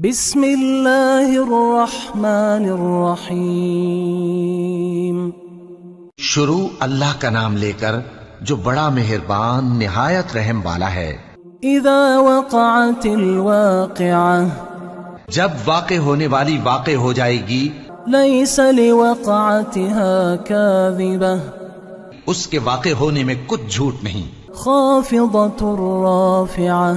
بسم اللہ الرحمن الرحیم۔ شروع اللہ کا نام لے کر جو بڑا مہربان نہایت رحم والا ہے۔ اذا وقعت الواقعہ، جب واقع ہونے والی واقع ہو جائے گی، لیس لوقعتها کاذبہ، اس کے واقع ہونے میں کچھ جھوٹ نہیں، خافضۃ رافعہ،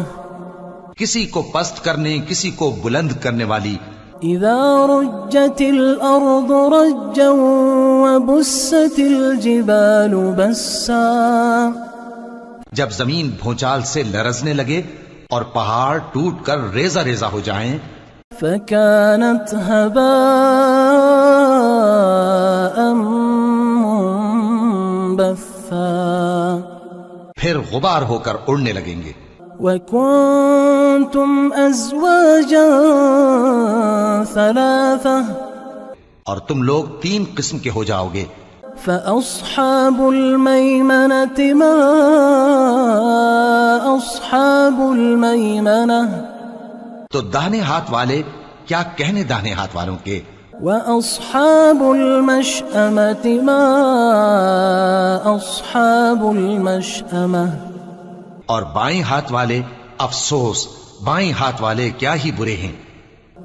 کسی کو پست کرنے کسی کو بلند کرنے والی۔ اذا رجت الارض رجا وبست الجبال بسا، جب زمین بھونچال سے لرزنے لگے اور پہاڑ ٹوٹ کر ریزہ ریزہ ہو جائیں، فكانت هباء منبثا، پھر غبار ہو کر اڑنے لگیں گے۔ وكنتم ازواجا ثلاثة، اور تم لوگ 3 قسم کے ہو جاؤ گے۔ فأصحاب الميمنة ما أصحاب الميمنة، تو داہنے ہاتھ والے کیا کہنے داہنے ہاتھ والوں کے، وأصحاب المشأمة ما أصحاب المشأمة، اور بائیں ہاتھ والے افسوس بائیں ہاتھ والے کیا ہی برے ہیں۔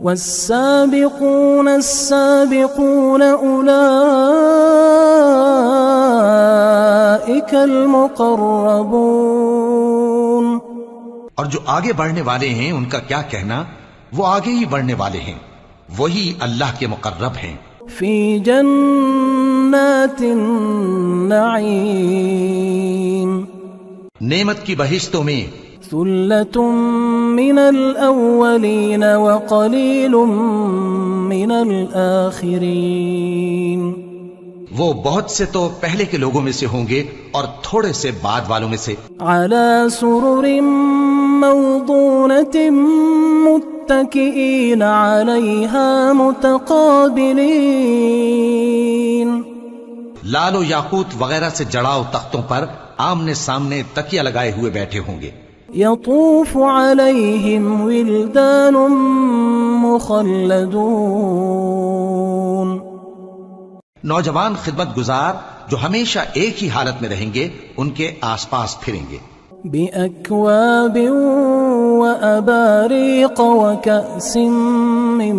والسابقون السابقون أولئك المقربون، اور جو آگے بڑھنے والے ہیں ان کا کیا کہنا، وہ آگے ہی بڑھنے والے ہیں، وہی اللہ کے مقرب ہیں۔ في جنات النعيم، نعمت کی بہشتوں میں۔ ثلة من الأولين وقليل من الآخرين، وہ بہت سے تو پہلے کے لوگوں میں سے ہوں گے اور تھوڑے سے بعد والوں میں سے۔ على سرر موضونة متكئين عليها متقابلين، لال و یاقوت وغیرہ سے جڑاؤ تختوں پر آمنے سامنے تکیہ لگائے ہوئے بیٹھے ہوں گے۔ يطوف عليهم ولدان مخلدون، نوجوان خدمت گزار جو ہمیشہ ایک ہی حالت میں رہیں گے ان کے آس پاس پھریں گے۔ بأكواب وأباريق وكأس من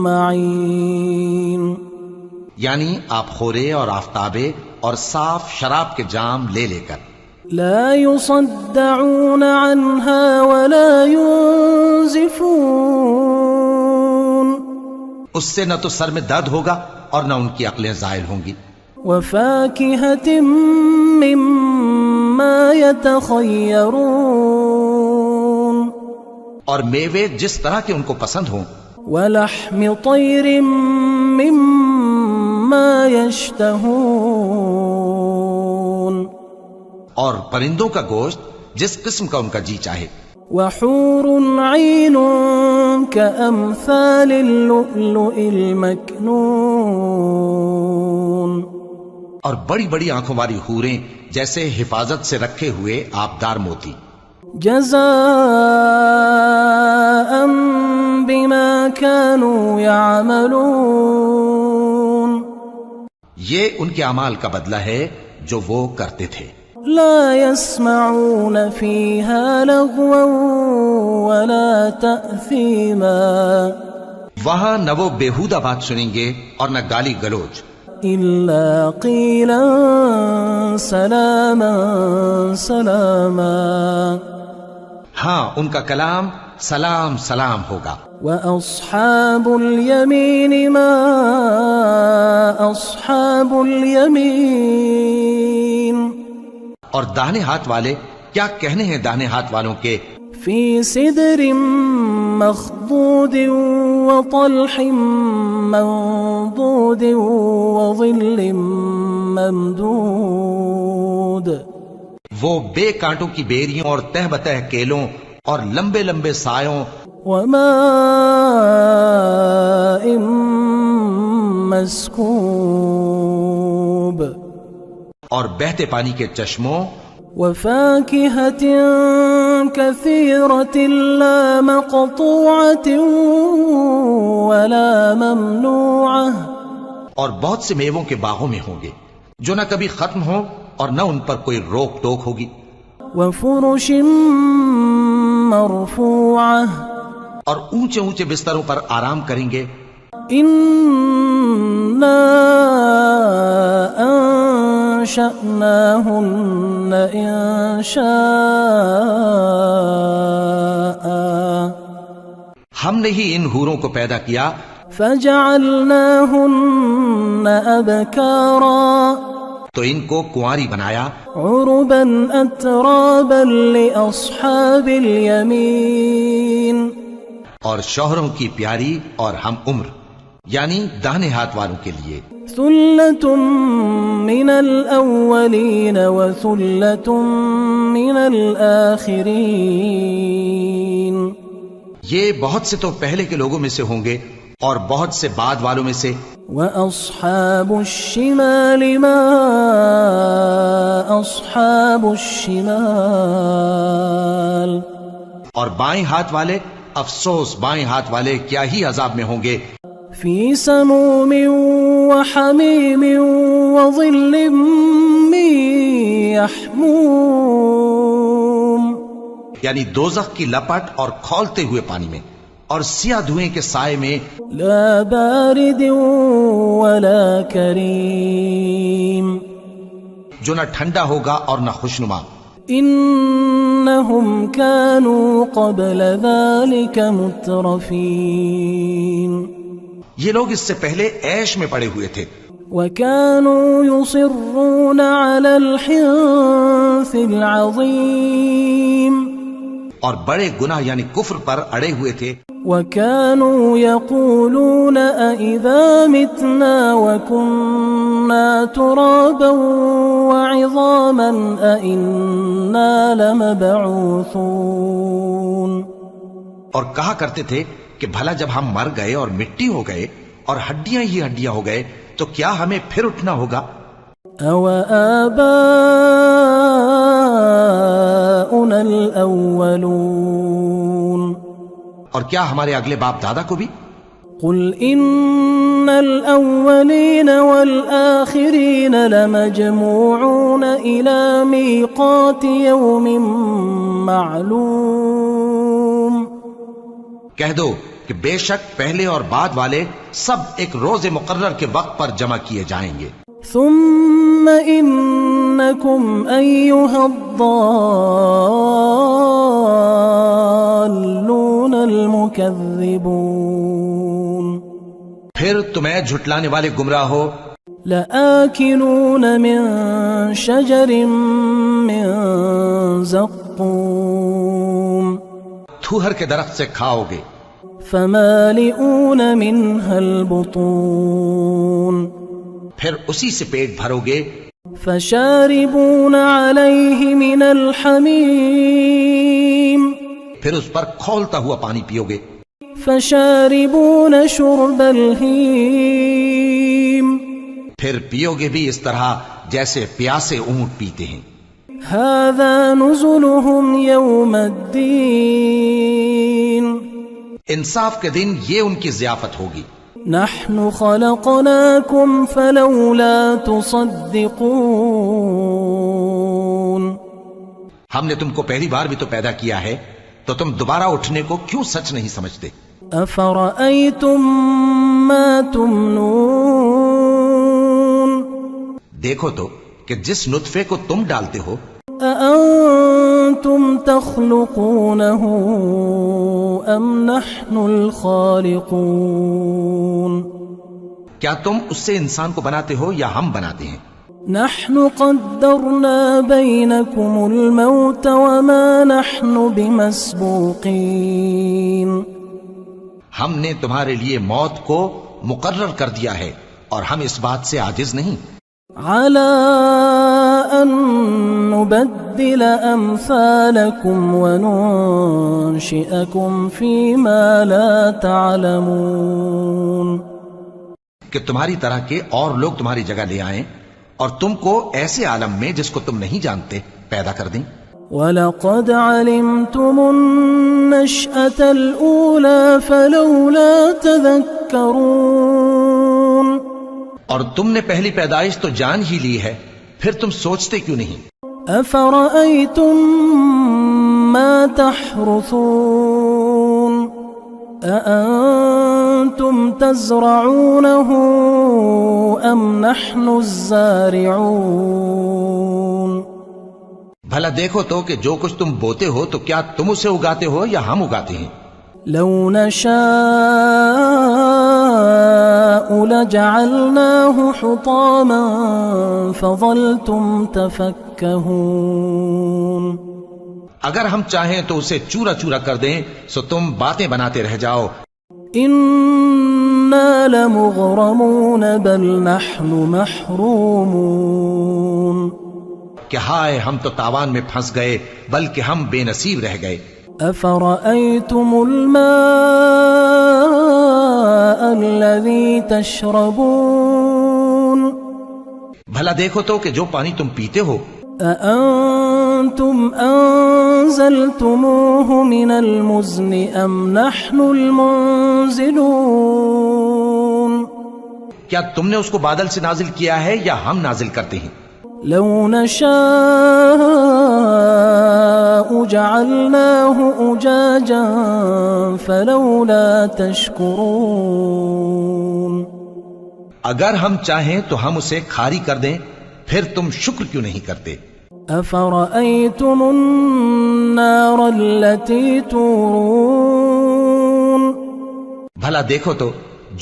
معين، یعنی آپ خورے اور آفتابے اور صاف شراب کے جام لے لے کر۔ لا يصدعون عنها ولا ينزفون، اس سے نہ تو سر میں درد ہوگا اور نہ ان کی عقلیں زائل ہوں گی۔ وفاكهة مما يتخيرون، اور میوے جس طرح کے ان کو پسند ہوں۔ ولحم طير مما يشتهون، اور پرندوں کا گوشت جس قسم کا ان کا جی چاہے۔ وحور عين كأمثال اللؤلؤ المكنون، اور بڑی بڑی آنکھوں والی حوریں جیسے حفاظت سے رکھے ہوئے آبدار موتی۔ جزاء بما كانوا يعملون، یہ ان کے اعمال کا بدلہ ہے جو وہ کرتے تھے۔ لا يسمعون فيها لغوا ولا تأثيما، وہاں نہ وہ بیہودہ بات سنیں گے اور نہ گالی گلوچ، إلا قيلا سلاما سلاما، ہاں ان کا کلام سلام سلام ہوگا۔ وأصحاب اليمين ما أصحاب اليمين، اور داہنے ہاتھ والے کیا کہنے ہیں داہنے ہاتھ والوں کے، في سدر مخضود وطلح منضود وظل ممدود، وہ بے کانٹوں کی بیریوں اور تہ بتہ کیلوں اور لمبے لمبے سایوں، وماء مسكوب، اور بہتے پانی کے چشموں، وفاكهة كثيرة لا مقطوعة ولا ممنوعة اور بہت سے میووں کے باغوں میں ہوں گے جو نہ کبھی ختم ہو اور نہ ان پر کوئی روک ٹوک ہوگی، وفرش مرفوعة اور اونچے اونچے بستروں پر آرام کریں گے۔ إنا أنشأناهن إنشاء ہم نے ہی ان حوروں کو پیدا کیا فجعلناهن أبكارا تو ان کو کنواری بنایا، عربا أترابا لأصحاب اليمين اور شوہروں کی پیاری اور ہم عمر یعنی داہنے ہاتھ والوں کے لیے۔ ثلة من الأولين وثلة من الآخرين یہ بہت سے تو پہلے کے لوگوں میں سے ہوں گے اور بہت سے بعد والوں میں سے۔ وأصحاب الشمال ما أصحاب الشمال اور بائیں ہاتھ والے، افسوس بائیں ہاتھ والے کیا ہی عذاب میں ہوں گے۔ في سموم وحميم وظل من يحموم یعنی دوزخ کی لپٹ اور کھولتے ہوئے پانی میں اور سیاہ دھوئیں کے سائے میں، لا بارد ولا كريم جو نہ ٹھنڈا ہوگا اور نہ خوشنما۔ إنهم كانوا قبل ذلك مترفين یہ لوگ اس سے پہلے عیش میں پڑے ہوئے تھے، وكانوا يصرون على الحنث العظيم اور بڑے گناہ یعنی کفر پر اڑے ہوئے تھے۔ وكانوا يقولون أئذا متنا وكنا ترابا وعظاما أئنا لمبعوثون اور کہا کرتے تھے کہ بھلا جب ہم مر گئے اور مٹی ہو گئے اور ہڈیاں ہی ہڈیاں ہو گئے تو کیا ہمیں پھر اٹھنا ہوگا؟ أو آباؤنا الأولون اور کیا ہمارے اگلے باپ دادا کو بھی؟ قل إن الأولين والآخرين لمجموعون إلى ميقات يوم معلوم کہہ دو کہ بے شک پہلے اور بعد والے سب ایک روز مقرر کے وقت پر جمع کیے جائیں گے۔ ثم إنكم أيها الضالون المكذبون پھر تمہیں جھٹلانے والے گمراہ ہو، لآكلون من شجر من زقوم تھوہر کے درخت سے کھاؤ گے، فمالئون منها البطون پھر اسی سے پیٹ بھرو گے، فشاربون عليه من الحميم پھر اس پر کھولتا ہوا پانی پیو گے، فشاربون شرب الهيم پھر پیو گے بھی اس طرح جیسے پیاسے اونٹ پیتے ہیں۔ هذا نزلهم يوم الدين انصاف کے دن یہ ان کی ضیافت ہوگی۔ نحن خلقناكم فلولا تصدقون ہم نے تم کو پہلی بار بھی تو پیدا کیا ہے تو تم دوبارہ اٹھنے کو کیوں سچ نہیں سمجھتے؟ أفرأيتم ما تمنون دیکھو تو کہ جس نطفے کو تم ڈالتے ہو، أأنتم تخلقونه أم نحن الخالقون کیا تم اس سے انسان کو بناتے ہو یا ہم بناتے ہیں؟ نحن قدرنا بينكم الموت وما نحن بمسبوقين ہم نے تمہارے لیے موت کو مقرر کر دیا ہے اور ہم اس بات سے عاجز نہیں، على أن نبدل أمثالكم وننشئكم فيما لا تعلمون کہ تمہاری طرح کے اور لوگ تمہاری جگہ لے آئیں اور تم کو ایسے عالم میں جس کو تم نہیں جانتے پیدا کر دیں۔ وَلَقَدْ عَلِمْتُمُ النَّشْأَةَ الْأُولَى فَلَوْلَا تَذَكَّرُونَ اور تم نے پہلی پیدائش تو جان ہی لی ہے، پھر تم سوچتے کیوں نہیں؟ أَفَرَأَيْتُم مَّا تَحْرُثُونَ أَأَنتُمْ تَزْرَعُونَهُ أَمْ نَحْنُ الزَّارِعُونَ بھلا دیکھو تو کہ جو کچھ تم بوتے ہو تو کیا تم اسے اگاتے ہو یا ہم اگاتے ہیں؟ لو نشاء لجعلناه حطاما فظلتم تفكهون اگر ہم چاہیں تو اسے چورا چورا کر دیں سو تم باتیں بناتے رہ جاؤ۔ إنا لمغرمون بل نحن محرومون کہ ہائے ہم تو تاوان میں پھنس گئے بلکہ ہم بے نصیب رہ گئے۔ أفرأيتم الماء الذي تشربون بھلا دیکھو تو کہ جو پانی تم پیتے ہو، أأنتم أنزلتموه من المزن أم نحن المنزلون کیا تم نے اس کو بادل سے نازل کیا ہے یا ہم نازل کرتے ہیں؟ لو نشاء جعلناه أجاجا فلولا تشكرون اگر ہم چاہیں تو ہم اسے کھاری کر دیں، پھر تم شکر کیوں نہیں کرتے؟ أفرأيتم النار التي تورون بھلا دیکھو تو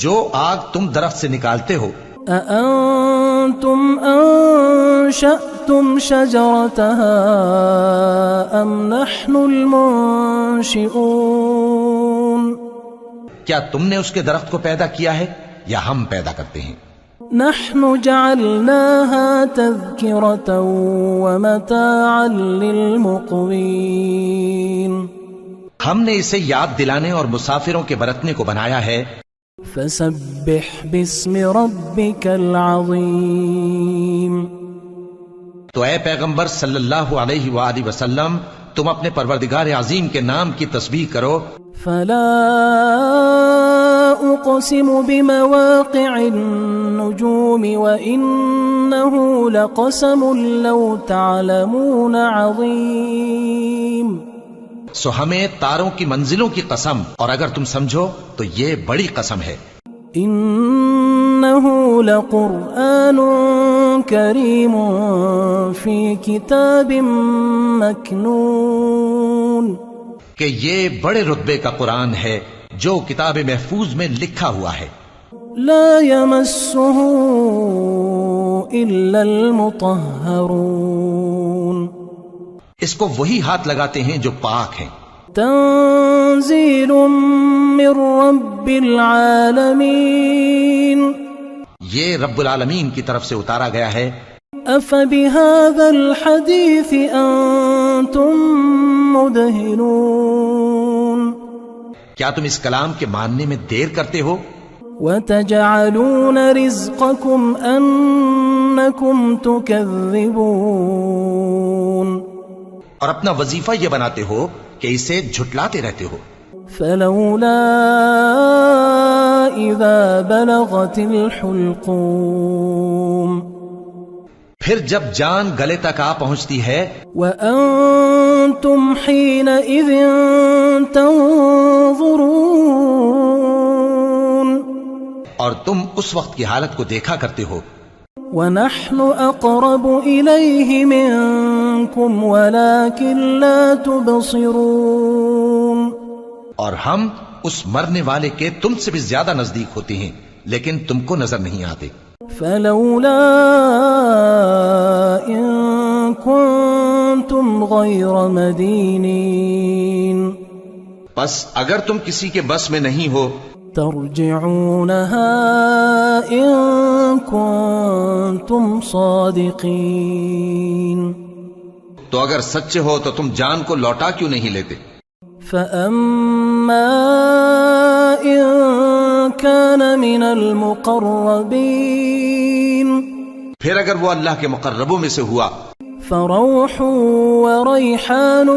جو آگ تم درخت سے نکالتے ہو، أأنتم أنشأتم شجرتها أم نحن المنشئون کیا تم نے اس کے درخت کو پیدا کیا ہے یا ہم پیدا کرتے ہیں؟ نحن جعلناها تذكرة ومتاعا للمقوين ہم نے اسے یاد دلانے اور مسافروں کے برتنے کو بنایا ہے۔ فسبح باسم ربك العظيم تو اے پیغمبر صلی اللہ علیہ وآلہ وسلم تم اپنے پروردگار عظیم کے نام کی تسبیح کرو۔ فلا أقسم بمواقع النجوم وإنه لقسم لو تعلمون عظيم سو ہمیں تاروں کی منزلوں کی قسم، اور اگر تم سمجھو تو یہ بڑی قسم ہے۔ إنه لقرآن كريم في كتاب مكنون کہ یہ بڑے رتبے کا قرآن ہے جو کتاب محفوظ میں لکھا ہوا ہے۔ لا يمسه إلا المطهرون اس کو وہی ہاتھ لگاتے ہیں جو پاک ہیں۔ تنزيل من رب العالمين یہ رب العالمین کی طرف سے اتارا گیا ہے۔ أفبهذا الحديث أنتم مدهنون کیا تم اس کلام کے ماننے میں دیر کرتے ہو؟ وتجعلون رزقكم أنكم تكذبون اور اپنا وظیفہ یہ بناتے ہو کہ اسے جھٹلاتے رہتے ہو۔ فلولا إذا بلغت الحلقوم پھر جب جان گلے تک آ پہنچتی ہے، وأنتم حينئذ تنظرون اور تم اس وقت کی حالت کو دیکھا کرتے ہو، ونحن أقرب إليه منكم ولكن لا تبصرون اور ہم اس مرنے والے کے تم سے بھی زیادہ نزدیک ہوتے ہیں لیکن تم کو نظر نہیں آتے۔ فلولا إن كنتم غير مدينين بس اگر تم کسی کے بس میں نہیں ہو ترجعونها إن كنتم صادقين تو اگر سچے ہو تو تم جان کو لوٹا کیوں نہیں لیتے؟ فأما إن كان من المقربين پھر اگر وہ اللہ کے مقربوں میں سے ہوا فروح وريحان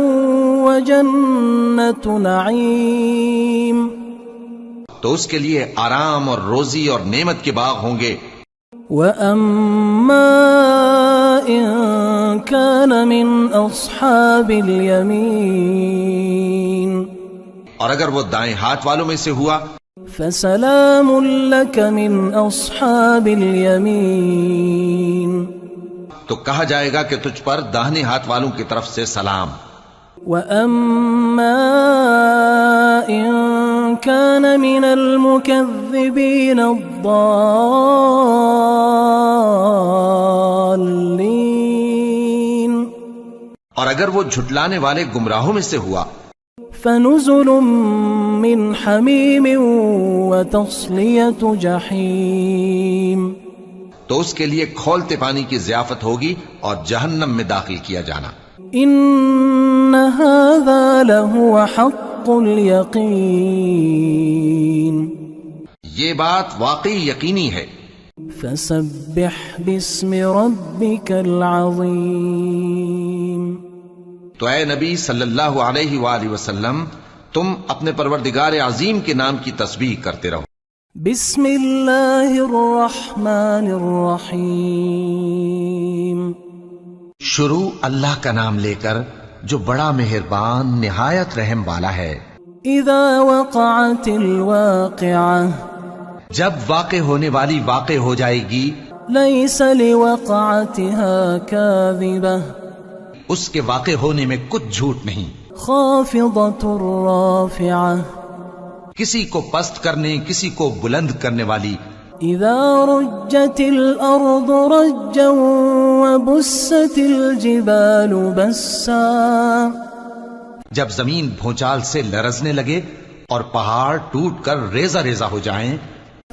وجنة نعيم تو اس کے لیے آرام اور روزی اور نعمت کے باغ ہوں گے. وَأَمَّا إِن كَانَ مِنْ أَصْحَابِ الْيَمِينِ اور اگر وہ دائیں ہاتھ والوں میں سے ہوا فَسَلَامٌ لَكَ مِنْ أَصْحَابِ الْيَمِينِ تو کہا جائے گا کہ تجھ پر داہنے ہاتھ والوں کی طرف سے سلام. وَأَمَّا إِن كَانَ مِنَ الْمُكَذِّبِينَ الضَّالِّينَ اور اگر وہ جھٹلانے والے گمراہوں میں سے ہوا فَنُزُلٌ مِّنْ حَمِيمٍ وَتَصْلِيَةُ جَحِيمٍ تو اس کے لیے کھولتے پانی کی ضیافت ہوگی اور جہنم میں داخل کیا جانا. إِنَّ هَذَا لَهُوَ حَقُّ الْيَقِينِ یہ بات واقعی یقینی ہے. فَسَبِّحْ بِاسْمِ رَبِّكَ الْعَظِيمِ تو اے نبی صلی اللہ علیہ وآلہ وسلم تم اپنے پروردگار عظیم کے نام کی تسبیح کرتے رہو. بسم اللہ الرحمن الرحیم شروع اللہ کا نام لے کر جو بڑا مہربان نہایت رحم والا ہے. اذا وقعت الواقعہ جب واقع ہونے والی واقع ہو جائے گی لیس لوقعتها کاذبہ اس کے واقع ہونے میں کچھ جھوٹ نہیں. خافضۃ رافعہ کسی کو پست کرنے کسی کو بلند کرنے والی. اذا رجت الارض رجا وبست الجبال بسا جب زمین بھونچال سے لرزنے لگے اور پہاڑ ٹوٹ کر ریزہ ریزہ ہو جائیں.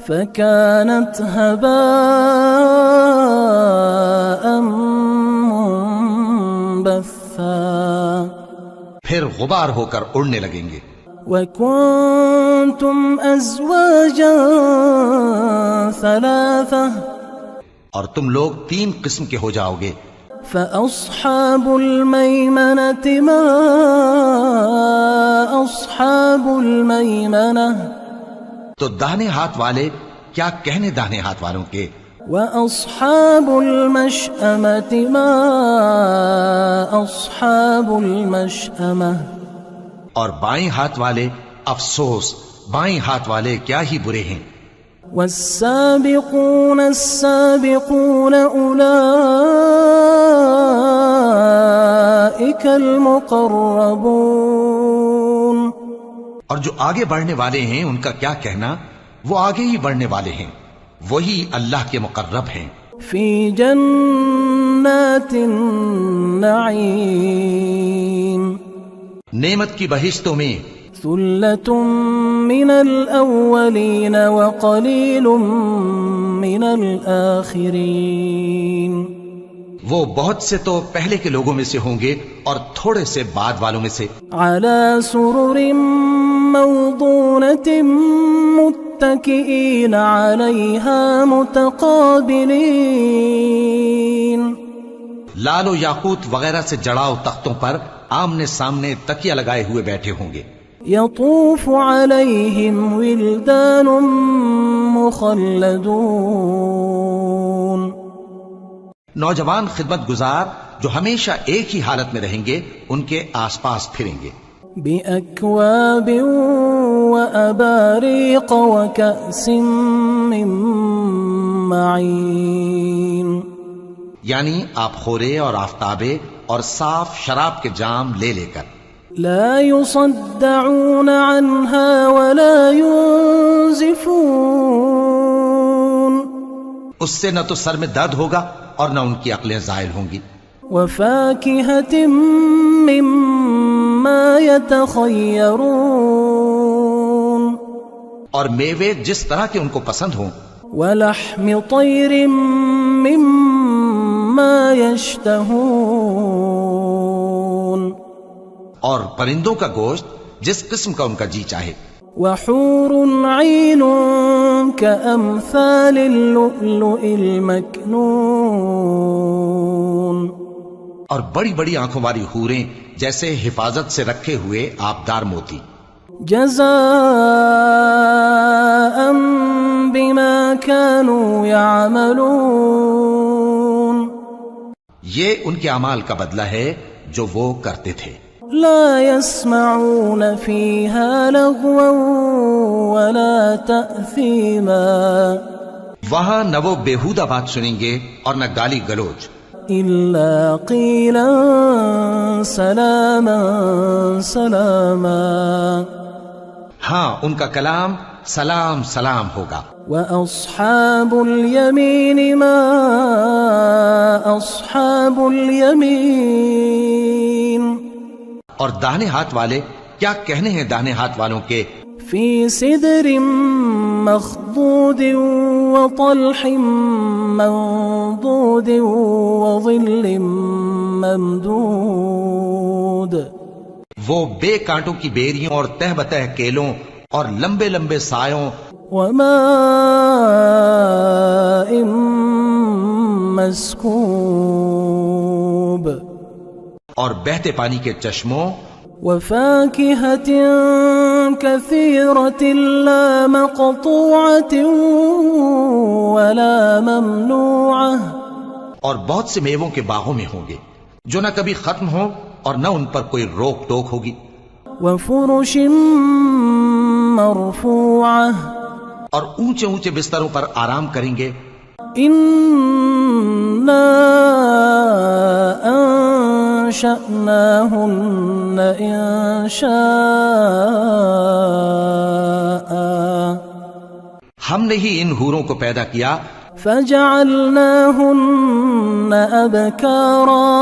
فكانت هباء منبثا پھر غبار ہو کر اڑنے لگیں گے. وَكُنْتُمْ أَزْوَاجًا ثَلَاثَةً اور تم لوگ 3 قسم کے ہو جاؤ گے. فَأَصْحَابُ الْمَيْمَنَةِ مَا أَصْحَابُ الْمَيْمَنَةِ تو داہنے ہاتھ والے کیا کہنے داہنے ہاتھ والوں کے. وَأَصْحَابُ الْمَشْأَمَةِ مَا أَصْحَابُ الْمَشْأَمَةِ اور بائیں ہاتھ والے افسوس بائیں ہاتھ والے کیا ہی برے ہیں. والسابقون السابقون أولئك المقربون اور جو آگے بڑھنے والے ہیں ان کا کیا کہنا وہ آگے ہی بڑھنے والے ہیں وہی اللہ کے مقرب ہیں. فی جنات النعیم نعمت کی بہشتوں میں. ثلۃ من الاولین وقلیل من الآخرین وہ بہت سے تو پہلے کے لوگوں میں سے ہوں گے اور تھوڑے سے بعد والوں میں سے. علی سرر موضونۃ متکئین علیہا متقابلین لال و یاقوت وغیرہ سے جڑاؤ تختوں پر آمنے سامنے تکیہ لگائے ہوئے بیٹھے ہوں گے. یطوف علیہم ولدان مخلدون نوجوان خدمت گزار جو ہمیشہ ایک ہی حالت میں رہیں گے ان کے آس پاس پھریں گے. بأکواب وأباریق وکأس من معین یعنی آپ خورے اور آفتابے اور صاف شراب کے جام لے لے کر. لا يصدعون عنها ولا ينزفون اس سے نہ تو سر میں درد ہوگا اور نہ ان کی عقلیں زائل ہوں گی. وفاكهة مما يتخيرون اور میوے جس طرح کے ان کو پسند ہوں. ولحم طير مما يشتهون اور پرندوں کا گوشت جس قسم کا ان کا جی چاہے. وحور عين كأمثال اللؤلؤ المكنون اور بڑی بڑی آنکھوں والی حوریں جیسے حفاظت سے رکھے ہوئے آبدار موتی. جزاء بما كانوا يعملون یہ ان کے اعمال کا بدلہ ہے جو وہ کرتے تھے. لا يسمعون فيها لغوا ولا تأثيما وہاں نہ وہ بیہودہ بات سنیں گے اور نہ گالی گلوچ. إلا قيلا سلاما سلاما ہاں ان کا کلام سلام سلام ہوگا. وأصحاب اليمين ما أصحاب اليمين اور داہنے ہاتھ والے کیا کہنے ہیں داہنے ہاتھ والوں کے. في سدر مخضود وطلح منضود وظل ممدود وہ بے کانٹوں کی بیریوں اور تہ بتہ کیلوں اور لمبے لمبے سایوں وماء مسكوب اور بہتے پانی کے چشموں وفاكهة كثيرة لا مقطوعة ولا ممنوعة اور بہت سے میووں کے باغوں میں ہوں گے جو نہ کبھی ختم ہو اور نہ ان پر کوئی روک ٹوک ہوگی. وفرش مرفوعة اور اونچے اونچے بستروں پر آرام کریں گے. إنا أنشأناهن إنشاء ہم نے ہی ان حوروں کو پیدا کیا فجعلناهن أبكارا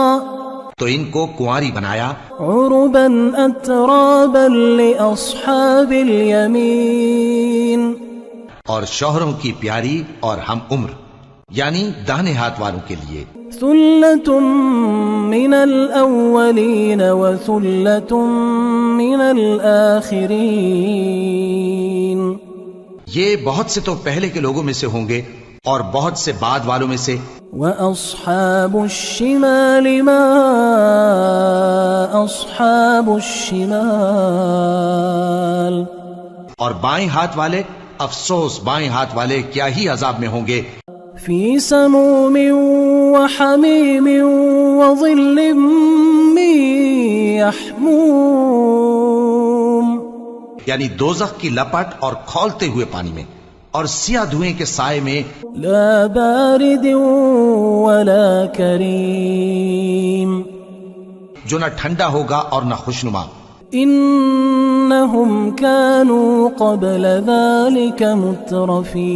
تو ان کو کنواری بنایا عربا أترابا لأصحاب اليمين اور شوہروں کی پیاری اور ہم عمر یعنی داہنے ہاتھ والوں کے لیے. ثلة من الأولين وثلة من الآخرين یہ بہت سے تو پہلے کے لوگوں میں سے ہوں گے اور بہت سے بعد والوں میں سے. وأصحاب الشمال ما أصحاب الشمال اور بائیں ہاتھ والے افسوس بائیں ہاتھ والے کیا ہی عذاب میں ہوں گے. في سموم وحميم وظل من يحموم یعنی دوزخ کی لپٹ اور کھولتے ہوئے پانی میں اور سیاہ دھوئیں کے سائے میں لا بارد ولا كريم جو نہ ٹھنڈا ہوگا اور نہ خوشنما. إنهم كانوا قبل ذلك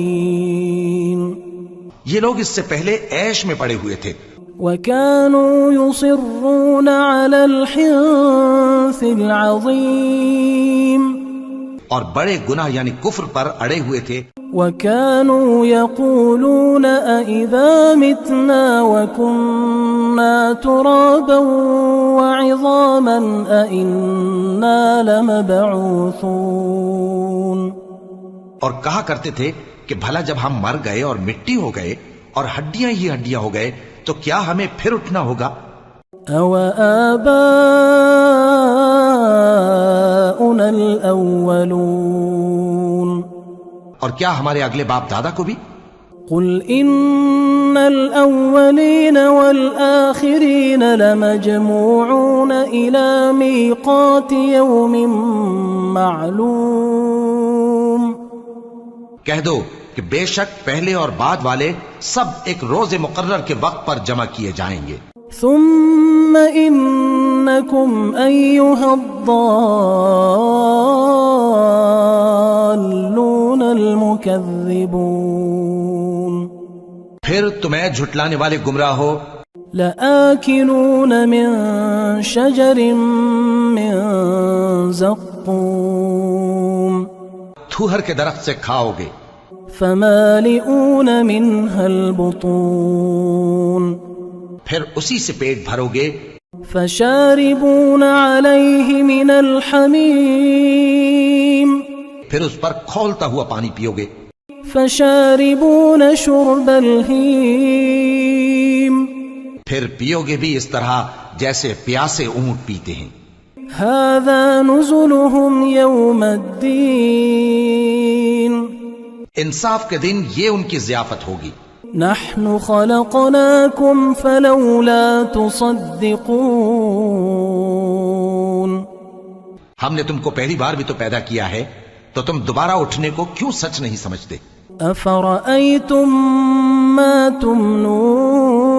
مترفين یہ لوگ اس سے پہلے عیش میں پڑے ہوئے تھے. وكانوا يصرون على الحنث العظيم اور بڑے گناہ یعنی کفر پر اڑے ہوئے تھے. وكانوا يقولون أئذا متنا وكنا ترابا وعظاما أئنا لمبعوثون اور کہا کرتے تھے کہ بھلا جب ہم مر گئے اور مٹی ہو گئے اور ہڈیاں ہی ہڈیاں ہو گئے تو کیا ہمیں پھر اٹھنا ہوگا. أو آباؤنا الأولون اور کیا ہمارے اگلے باپ دادا کو بھی. قل إن الأولين والآخرين لمجموعون إلى ميقات يوم معلوم کہہ دو کہ بے شک پہلے اور بعد والے سب ایک روز مقرر کے وقت پر جمع کیے جائیں گے. ثم إنكم أيها الضالون المكذبون پھر تمہیں جھٹلانے والے گمراہ ہو لآكلون من شجر من زقوم تھوہر کے درخت سے کھاؤ گے. فمالئون منها البطون پھر اسی سے پیٹ بھرو گے. فشاربون عليه من الحميم پھر اس پر کھولتا ہوا پانی پیو گے. فشاربون شرب الهيم پھر پیو گے بھی اس طرح جیسے پیاسے اونٹ پیتے ہیں. هذا نزلهم يوم الدين انصاف کے دن یہ ان کی ضیافت ہوگی. نحن خلقناكم فلولا تصدقون ہم نے تم کو پہلی بار بھی تو پیدا کیا ہے تو تم دوبارہ اٹھنے کو کیوں سچ نہیں سمجھتے؟ أفرأيتم ما تمنون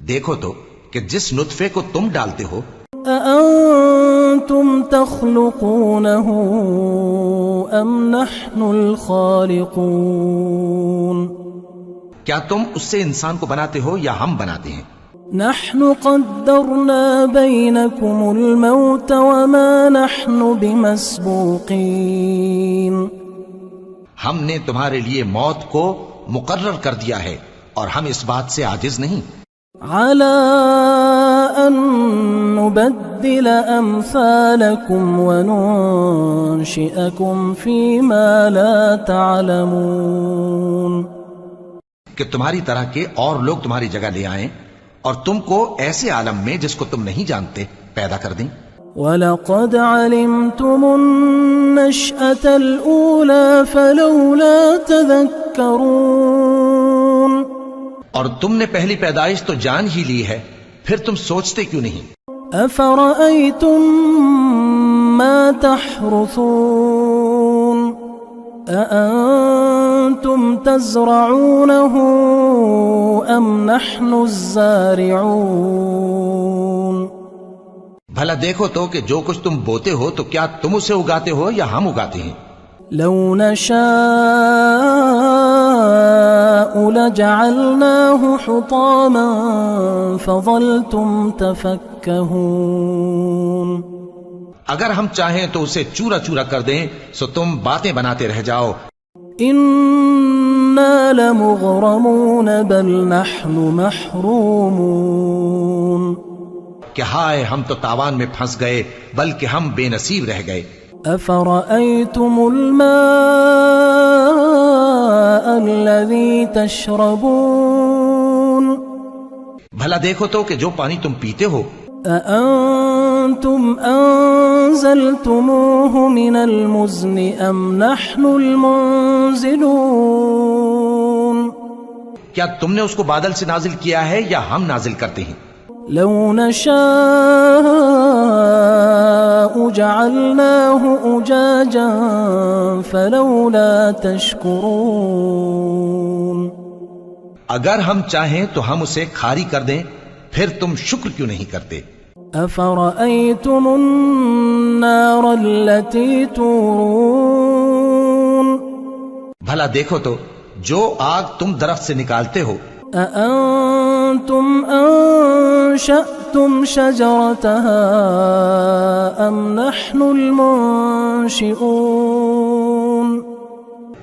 دیکھو تو کہ جس نطفے کو تم ڈالتے ہو أأنتم تخلقونه أم نحن الخالقون کیا تم اس سے انسان کو بناتے ہو یا ہم بناتے ہیں؟ نحن قدرنا بينكم الموت وما نحن بمسبوقين ہم نے تمہارے لیے موت کو مقرر کر دیا ہے اور ہم اس بات سے عاجز نہیں. على أن نبدل أمثالكم وننشئكم فيما لا تعلمون کہ تمہاری طرح کے اور لوگ تمہاری جگہ لے آئیں اور تم کو ایسے عالم میں جس کو تم نہیں جانتے پیدا کر دیں. وَلَقَدْ عَلِمْتُمُ النَّشْأَةَ الْأُولَى فَلَوْلَا تَذَكَّرُونَ اور تم نے پہلی پیدائش تو جان ہی لی ہے پھر تم سوچتے کیوں نہیں؟ أَفَرَأَيْتُم مَّا تَحْرُثُونَ أَأَنتُمْ تَزْرَعُونَهُ أَمْ نَحْنُ الزَّارِعُونَ بھلا دیکھو تو کہ جو کچھ تم بوتے ہو تو کیا تم اسے اگاتے ہو یا ہم اگاتے ہیں؟ لو نشاء لجعلناه حطاما فظلتم تفكهون اگر ہم چاہیں تو اسے چورا چورا کر دیں سو تم باتیں بناتے رہ جاؤ. إنا لمغرمون بل نحن محرومون کہ ہائے ہم تو تاوان میں پھنس گئے بلکہ ہم بے نصیب رہ گئے. أفرأيتم الماء الذي تشربون بھلا دیکھو تو کہ جو پانی تم پیتے ہو أأنتم أنزلتموه من المزن أم نحن المنزلون کیا تم نے اس کو بادل سے نازل کیا ہے یا ہم نازل کرتے ہیں؟ لو نشاء جعلناه أجاجا فلولا تشكرون اگر ہم چاہیں تو ہم اسے کھاری کر دیں پھر تم شکر کیوں نہیں کرتے؟ أفرأيتم النار التي تورون بھلا دیکھو تو جو آگ تم درخت سے نکالتے ہو أأنتم أنشأتم شجرتها أم نحن المنشئون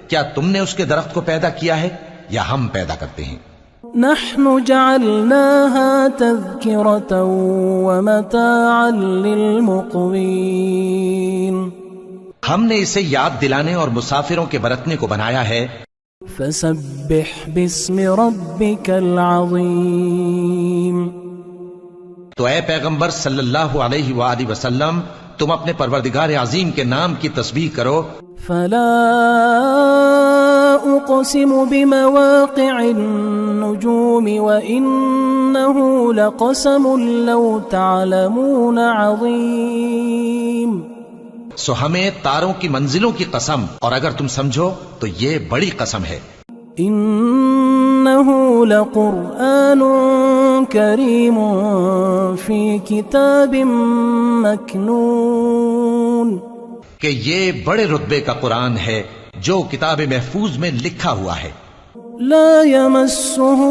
کیا تم نے اس کے درخت کو پیدا کیا ہے یا ہم پیدا کرتے ہیں؟ نحن جعلناها تذكرة ومتاعا للمقوين ہم نے اسے یاد دلانے اور مسافروں کے برتنے کو بنایا ہے. فسبح باسم ربك العظيم تو اے پیغمبر صلی اللہ علیہ وآلہ وسلم تم اپنے پروردگار عظیم کے نام کی تسبیح کرو. فلا أقسم بمواقع النجوم وإنه لقسم لو تعلمون عظيم سو ہمیں تاروں کی منزلوں کی قسم اور اگر تم سمجھو تو یہ بڑی قسم ہے. إنه لقرآن كريم في كتاب مكنون کہ یہ بڑے رتبے کا قرآن ہے جو کتاب محفوظ میں لکھا ہوا ہے. لا يمسه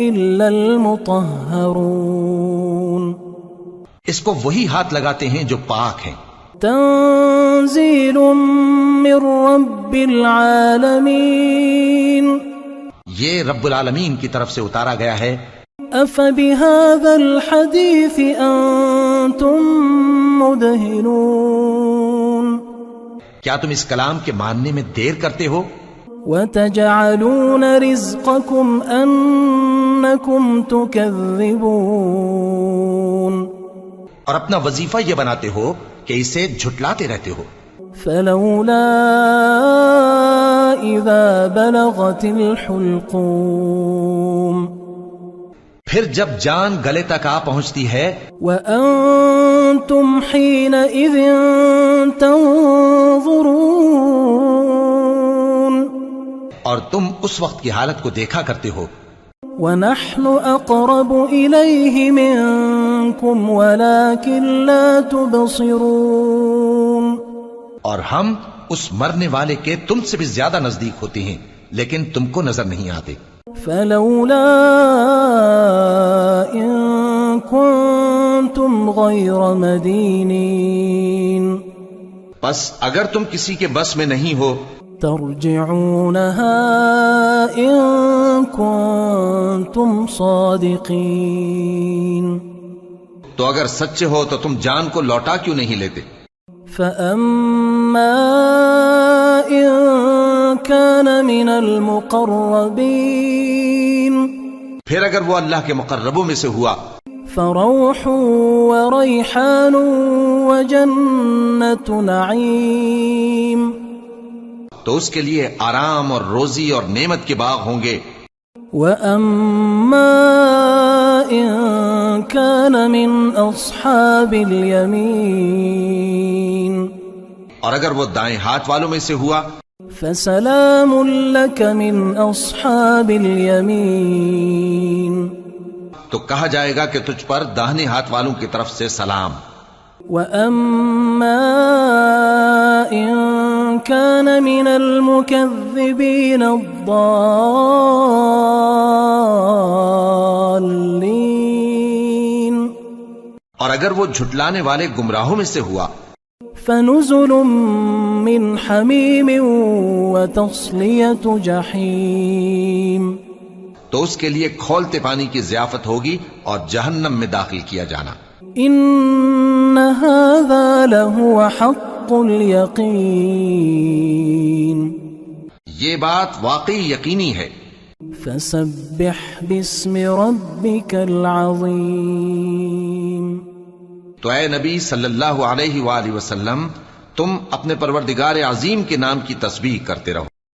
إلا المطهرون اس کو وہی ہاتھ لگاتے ہیں جو پاک ہیں. تنزيل من رب العالمين یہ رب العالمین کی طرف سے اتارا گیا ہے. أفبهذا الحديث أنتم مدهنون کیا تم اس کلام کے ماننے میں دیر کرتے ہو؟ وتجعلون رزقكم أنكم تكذبون اور اپنا وظیفہ یہ بناتے ہو کہ اسے جھٹلاتے رہتے ہو. فلولا إذا بلغت الحلقوم پھر جب جان گلے تک آ پہنچتی ہے وأنتم حينئذ تنظرون اور تم اس وقت کی حالت کو دیکھا کرتے ہو. ونحن أقرب إليه منكم ولكن لا تبصرون اور ہم اس مرنے والے کے تم سے بھی زیادہ نزدیک ہوتے ہیں لیکن تم کو نظر نہیں آتے. فلولا إن كنتم غير مدينين بس اگر تم کسی کے بس میں نہیں ہو ترجعونها إن كنتم صادقين تو اگر سچے ہو تو تم جان کو لوٹا کیوں نہیں لیتے. فأما إن كان من المقربين پھر اگر وہ اللہ کے مقربوں میں سے ہوا فروح وريحان وجنة نعيم تو اس کے لیے آرام اور روزی اور نعمت کے باغ ہوں گے. وأما إن كان من أصحاب اليمين اور اگر وہ دائیں ہاتھ والوں میں سے ہوا فسلام لك من أصحاب اليمين تو کہا جائے گا کہ تجھ پر داہنے ہاتھ والوں کی طرف سے سلام. وأما إن كان من المكذبين الضالين اور اگر وہ جھٹلانے والے گمراہوں میں سے ہوا فنزل من حميم وتصلية جحيم تو اس کے لیے کھولتے پانی کی ضیافت ہوگی اور جہنم میں داخل کیا جانا. إن هذا لهو حق اليقين یہ بات واقعی یقینی ہے. فسبح باسم ربك العظيم تو اے نبی صلی اللہ علیہ وآلہ وسلم تم اپنے پروردگار عظیم کے نام کی تسبیح کرتے رہو.